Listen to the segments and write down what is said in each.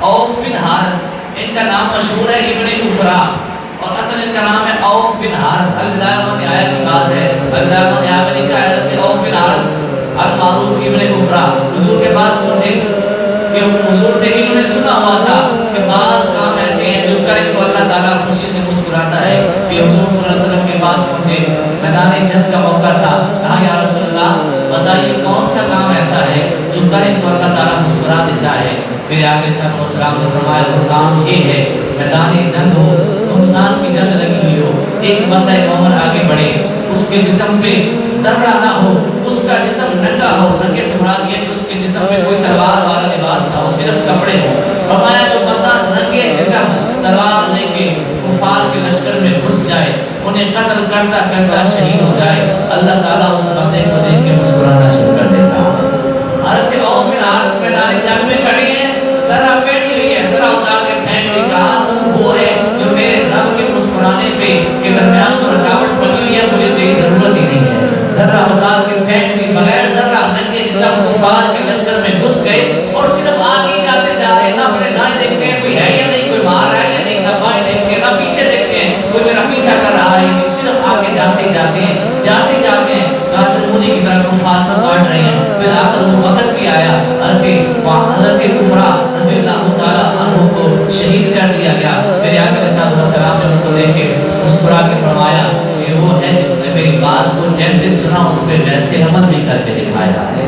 اوف بن حارث، ان کا نام مشہور ہے ابن افرا، اور اصل ان کا نام ہے اوف بن حارث۔ البدایہ و نہایہ کی بات ہے، البدایہ و نہایہ میں لکھا ہے حضرت اوف بن حارث المعروف ابن افرا حضور کے پاس پہنچے کہ حضور سے انہوں نے سنا ہوا تھا کہ بعض کام ایسے ہیں جو کریں تو اللہ تعالیٰ خوشی سے مسکراتا ہے، کہ حضور صلی اللہ علیہ وسلم کے پاس پہنچے، میدان جنگ کا موقع تھا، کہا یا رسول اللہ بتائیے کون سا کام ایسا ہے جو کریں تو اللہ تعالیٰ مسکرا دیتا ہے؟ میرے آقا صلی اللہ علیہ وسلم نے فرمایا وہ کام یہ ہے، میدان جنگ ہو، گھمسان کی جنگ لگی ہوئی ہو، ایک بندہ مومن آگے بڑھے، اس کے جسم پہ ذرہ نہ ہو، اس کا جسم ننگا ہو، ننگے سے مراد یہ کہ اس کے جسم پہ کوئی تلوار والا لباس نہ ہو، صرف کپڑے ہو۔ فرمایا جو بندہ ننگے جسم تلوار لے کے کفار کے لشکر میں گھس جائے، انہیں قتل کرتا کرتا شہید ہو جائے، اللہ تعالیٰ اس بندے کو دیکھ کے مسکرانا شروع کر دیتا ہے۔ حضرت عوف بن حارث میدان جنگ میں کھڑے ہیں، ذرا پہنی ہوئی ہے، ذرا اتار کے پھینک کے کہا تو وہ ہے جو میرے رب کے مسکرانے پہ کے درمیان تو رکاوٹ بنی ہوئی ہے، مجھے تیری ضرورت ہی نہیں ہے۔ ذرا اتار کے پھینک دی، بغیر ذرا ننگے جسم کفار کے لشکر میں گھس گئے، اور صرف آگے جاتے جا رہے، نہ اپنے دائیں دیکھتے ہیں کوئی ہے یا نہیں، کوئی مار رہا ہے یا نہیں، نہ بائیں دیکھتے ہیں، نہ پیچھے دیکھتے ہیں کوئی میرا پیچھا کر رہا ہے، صرف آگے جاتے جاتے ہیں، جاتے جاتے ہیں غازل مونی کی طرح کفار کو کاٹ رہے ہیں۔ پھر آخر وہ وقت بھی آیا، حضرت افرا رضی اللہ تعالیٰ عنہ کو شہید کر دیا گیا۔ میرے آقا علیہ السلام نے ان کو دیکھ کے مسکرا کے فرمایا کہ وہ ہے جس نے میری بات کو جیسے سنا اس پہ ویسے عمل بھی کر کے دکھایا ہے۔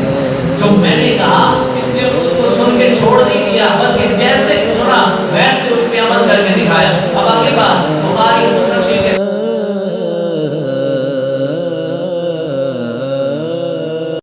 جو میں نے کہا اس نے اس کو سن کے چھوڑ نہیں دیا، بلکہ جیسے سنا ویسے اس پہ عمل کر کے دکھایا۔